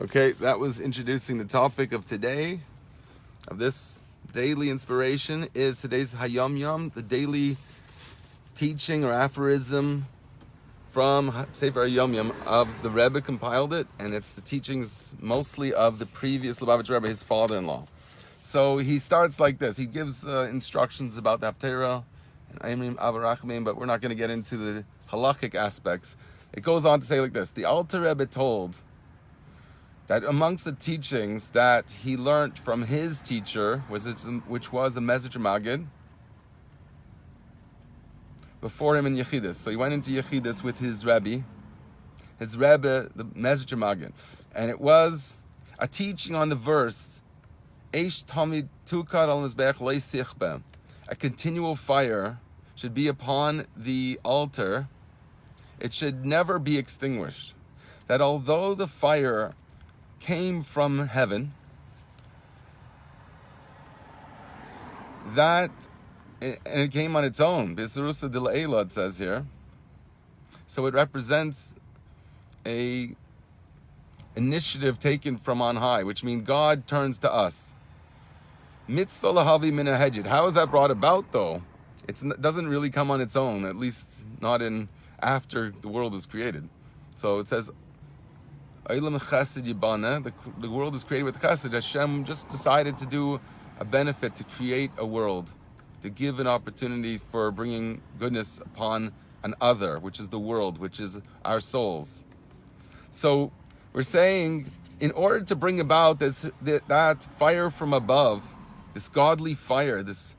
Okay, that was introducing the topic of today, of this daily inspiration, is today's Hayom Yom, the daily teaching or aphorism from Sefer Hayom Yom of the Rebbe compiled it, and it's the teachings mostly of the previous Lubavitch Rebbe, his father-in-law. So he starts like this. He gives instructions about the Haftarah and Aimim Avarachmim, but we're not going to get into the halachic aspects. It goes on to say like this: the Alter Rebbe told that amongst the teachings that he learned from his teacher, which was the Mezritcher Maggid, before him in Yechidus. So he went into Yechidus with his Rebbe, the Mezritcher Maggid. And it was a teaching on the verse, Eish Tamid Tukad al Mizbeach Lo Sichbe. A continual fire should be upon the altar. It should never be extinguished. That although the fire came from heaven, and it came on its own. B'Sirusa de La'ela, it says here. So it represents a initiative taken from on high, which means God turns to us. Mitzvah lahavi min hahedjid. How is that brought about, though? It doesn't really come on its own, at least not after the world was created. So it says, the world is created with chesed. Hashem just decided to do a benefit, to create a world, to give an opportunity for bringing goodness upon an other, which is the world, which is our souls. So we're saying, in order to bring about that fire from above, this godly fire, this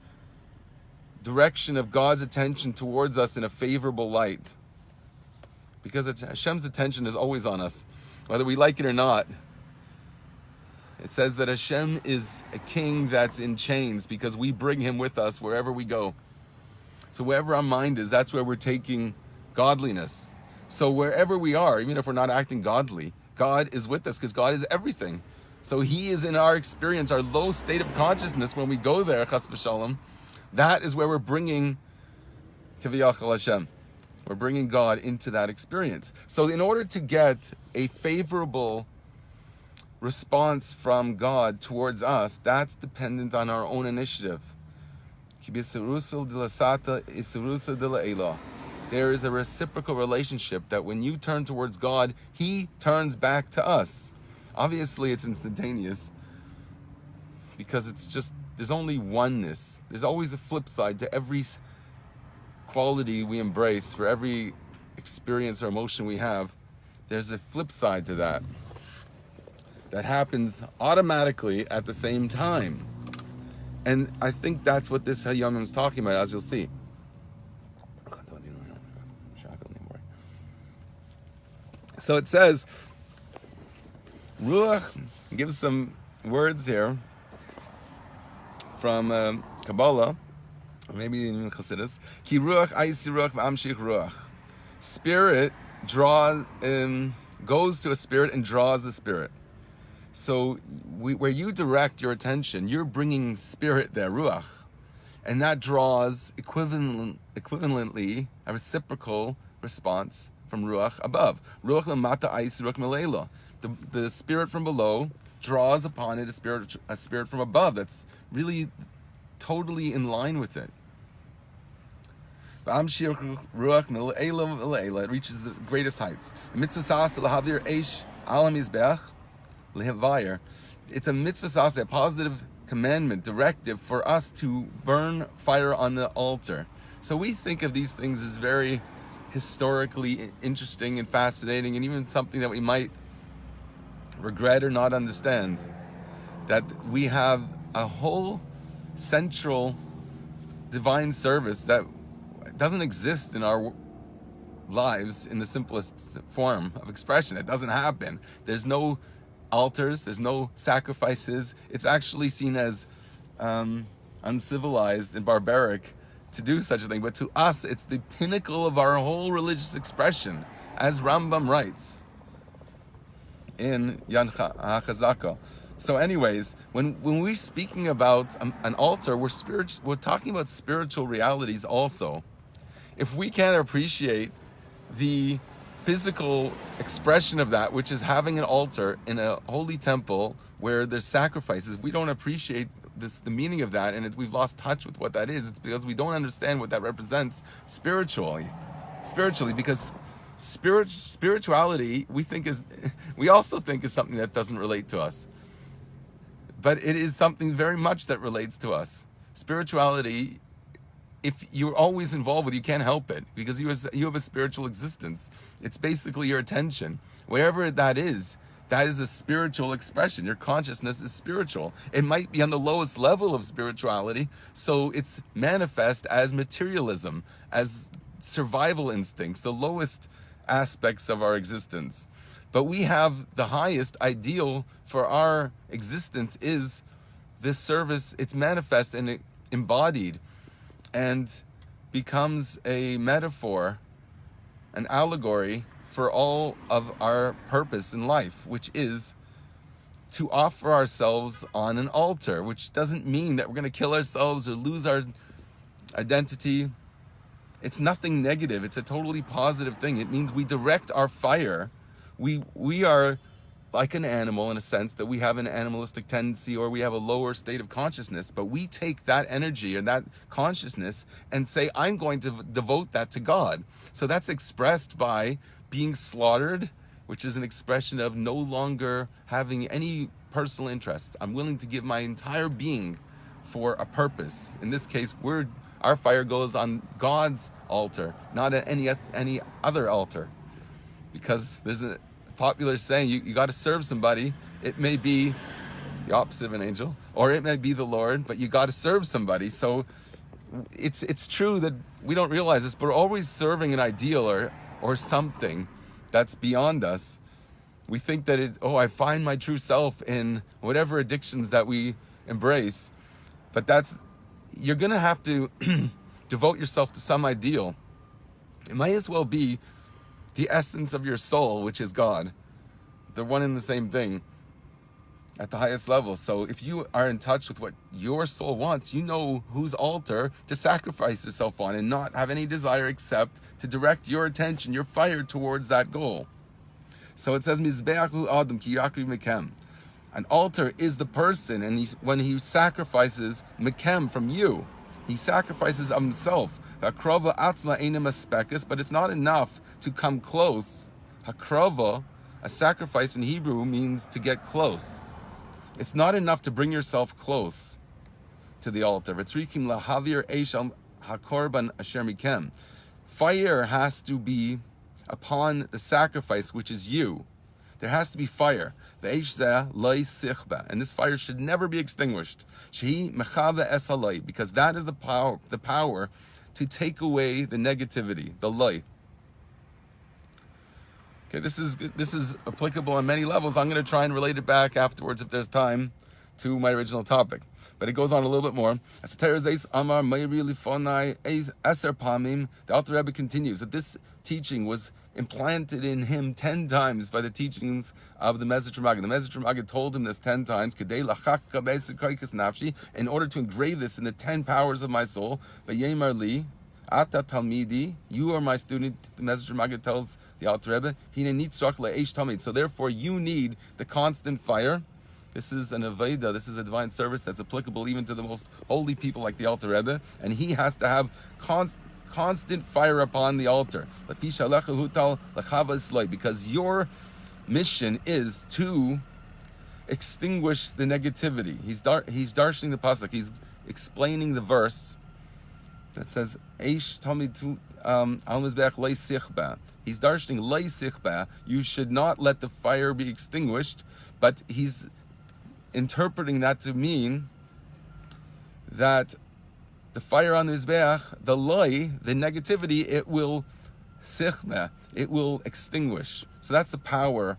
direction of God's attention towards us in a favorable light, because Hashem's attention is always on us, whether we like it or not. It says that Hashem is a king that's in chains because we bring him with us wherever we go. So wherever our mind is, that's where we're taking godliness. So wherever we are, even if we're not acting godly, God is with us because God is everything. So he is in our experience, our low state of consciousness when we go there, chas v'shalom. That is where we're bringing Kiviyachal Hashem. We're bringing God into that experience. So in order to get a favorable response from God towards us, that's dependent on our own initiative. There is a reciprocal relationship that when you turn towards God, he turns back to us. Obviously, it's instantaneous because there's only oneness. There's always a flip side to every quality we embrace, for every experience or emotion we have. There's a flip side to that happens automatically at the same time. And I think that's what this Hayom Yom is talking about, as you'll see. So it says, Ruach gives some words here from Kabbalah, or maybe even Chassidus. Ki ruach aisi ruach v'amshich ruach. Spirit goes to a spirit and draws the spirit. So where you direct your attention, you're bringing spirit there, ruach, and that draws equivalently a reciprocal response from ruach above. Ruach lemata aisi ruach melela. The spirit from below draws upon it a spirit from above that's really totally in line with it. It reaches the greatest heights. It's a mitzvah, a positive commandment, directive for us to burn fire on the altar. So we think of these things as very historically interesting and fascinating, and even something that we might regret or not understand, that we have a whole central divine service that doesn't exist in our lives in the simplest form of expression. It doesn't happen. There's no altars, there's no sacrifices. It's actually seen as uncivilized and barbaric to do such a thing, but to us it's the pinnacle of our whole religious expression, as Rambam writes in Yan HaChazaka. So anyways, when we're speaking about an altar, we're talking about spiritual realities also. If we can't appreciate the physical expression of that, which is having an altar in a holy temple where there's sacrifices. We don't appreciate the meaning of that, and we've lost touch with what that is. It's because we don't understand what that represents spiritually, because spirituality we also think is something that doesn't relate to us, but it is something very much that relates to us. Spirituality, if you're always involved with, you can't help it, because you have a spiritual existence. It's basically your attention. Wherever that is a spiritual expression. Your consciousness is spiritual. It might be on the lowest level of spirituality, so it's manifest as materialism, as survival instincts, the lowest aspects of our existence. But we have the highest ideal for our existence is this service. It's manifest and embodied, and becomes a metaphor, an allegory for all of our purpose in life, which is to offer ourselves on an altar, which doesn't mean that we're going to kill ourselves or lose our identity. It's nothing negative. It's a totally positive thing. It means we direct our fire. We are like an animal in a sense that we have an animalistic tendency, or we have a lower state of consciousness, but we take that energy and that consciousness and say, I'm going to devote that to God. So that's expressed by being slaughtered, which is an expression of no longer having any personal interests. I'm willing to give my entire being for a purpose. In this case, our fire goes on God's altar, not at any other altar, because there's a popular saying, you got to serve somebody. It may be the opposite of an angel, or it may be the Lord, but you got to serve somebody. So it's true that we don't realize this, but we're always serving an ideal or something that's beyond us. We think that I find my true self in whatever addictions that we embrace, but you're gonna have to devote yourself to some ideal. It might as well be the essence of your soul, which is God. They're one and the same thing at the highest level. So if you are in touch with what your soul wants, you know whose altar to sacrifice yourself on, and not have any desire except to direct your attention, your fire, towards that goal. So it says, Mizbeachu Adam ki yakriv mekem. An altar is the person, and when he sacrifices mekem from you, he sacrifices of himself. Hakrava atzma eina maspekes, but it's not enough to come close. Hakrava, a sacrifice in Hebrew, means to get close. It's not enough to bring yourself close to the altar. V'tzrikim lahavir eish al hakorban asher mikem. Fire has to be upon the sacrifice, which is you. There has to be fire. Ve'eish zeh loy sichba, and this fire should never be extinguished. Shehi mechava es haloi, because that is the power to take away the negativity, the loy. Okay, this is applicable on many levels. I'm going to try and relate it back afterwards, if there's time, to my original topic. But it goes on a little bit more. The Alter Rebbe continues that this teaching was implanted in him 10 times by the teachings of the Mezritch Maggid. The Mezritch Maggid told him this 10 times, in order to engrave this in the 10 powers of my soul. V'yemar li, Ata Talmidi, you are my student. The Mezritch Maggid tells the Alter Rebbe, Hine nitzrach le'eish talmid. So therefore you need the constant fire. This is an Aveda, this is a divine service that's applicable even to the most holy people like the Alter Rebbe, and he has to have constant fire upon the altar. Because your mission is to extinguish the negativity. He's darshaning the pasuk. He's explaining the verse that says, Eish talmid al mizbeach lei sichba. He's darshaning lei sichba. You should not let the fire be extinguished, but he's interpreting that to mean that the fire on the Mizbeach, the loy, the negativity, it will sichma, it will extinguish. So that's the power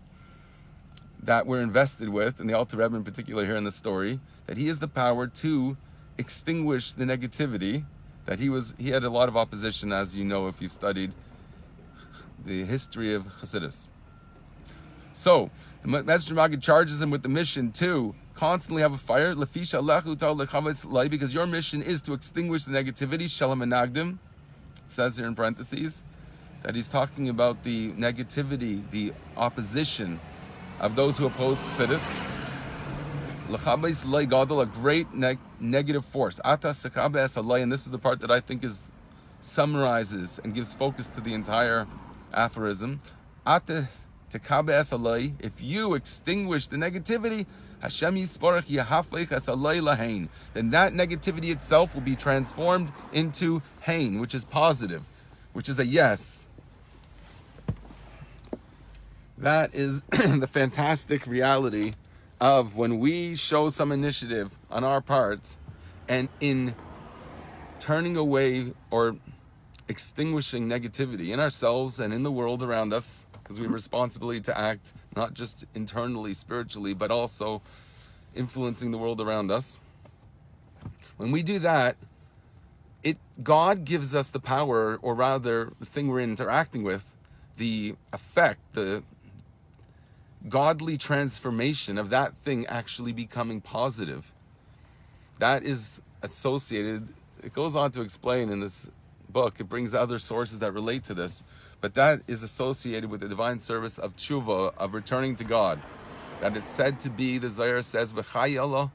that we're invested with, and the Alter Rebbe in particular here in the story, that he is the power to extinguish the negativity. That he had a lot of opposition, as you know if you've studied the history of Chassidus. So the Mezritch Maggid charges him with the mission to constantly have a fire, because your mission is to extinguish the negativity. Shalom enagdim, it says here in parentheses, that he's talking about the negativity, the opposition of those who oppose Chassidus. L'chabes loy gadol, a great negative force. Ata sekabes alay, and this is the part that I think summarizes and gives focus to the entire aphorism. Ata tekabes alay, if you extinguish the negativity, Hashem yisparach yahaflech es alay lahain, then that negativity itself will be transformed into hain, which is positive, which is a yes. That is the fantastic reality of when we show some initiative on our part, and in turning away or extinguishing negativity in ourselves and in the world around us, because we have responsibility to act not just internally, spiritually, but also influencing the world around us. When we do that, God gives us the power, or rather the thing we're interacting with, the effect, the godly transformation of that thing actually becoming positive. That is associated, it goes on to explain in this book, it brings other sources that relate to this, but that is associated with the divine service of tshuva, of returning to God. That it's said to be, the Zohar says, v'chayala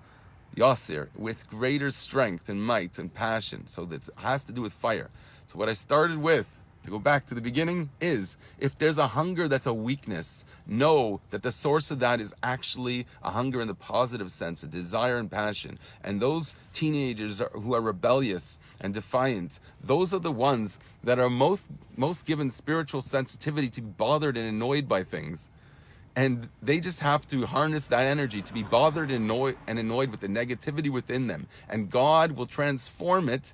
yasir, with greater strength and might and passion. So that has to do with fire. So what I started with, to go back to the beginning, is if there's a hunger that's a weakness, know that the source of that is actually a hunger in the positive sense, a desire and passion. And those teenagers who are rebellious and defiant, those are the ones that are most given spiritual sensitivity to be bothered and annoyed by things. And they just have to harness that energy to be bothered and annoyed with the negativity within them. And God will transform it,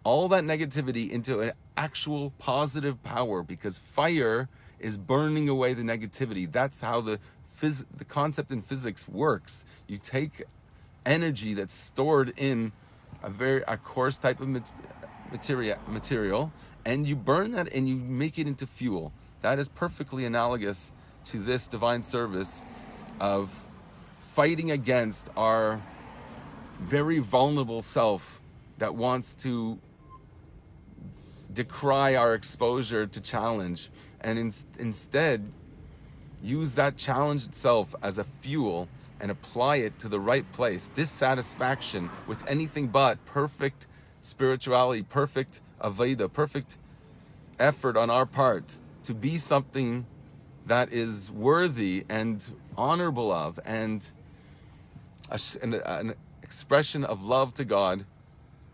all that negativity, into an actual positive power, because fire is burning away the negativity. That's how the concept in physics works. You take energy that's stored in a coarse type of material, and you burn that and you make it into fuel. That is perfectly analogous to this divine service of fighting against our very vulnerable self that wants to decry our exposure to challenge, and instead use that challenge itself as a fuel and apply it to the right place. Dissatisfaction with anything but perfect spirituality, perfect aveda, perfect effort on our part to be something that is worthy and honorable of, and an expression of love to God,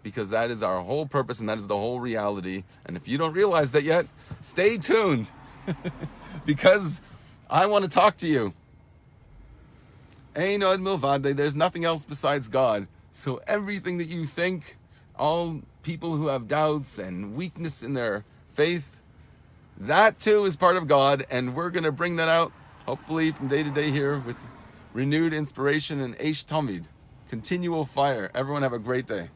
because that is our whole purpose and that is the whole reality. And if you don't realize that yet, stay tuned because I want to talk to you. Ein od milvadei, there's nothing else besides God. So everything that you think, all people who have doubts and weakness in their faith, that too is part of God, and we're going to bring that out, hopefully from day to day here, with renewed inspiration and Eish Tamid, continual fire. Everyone have a great day.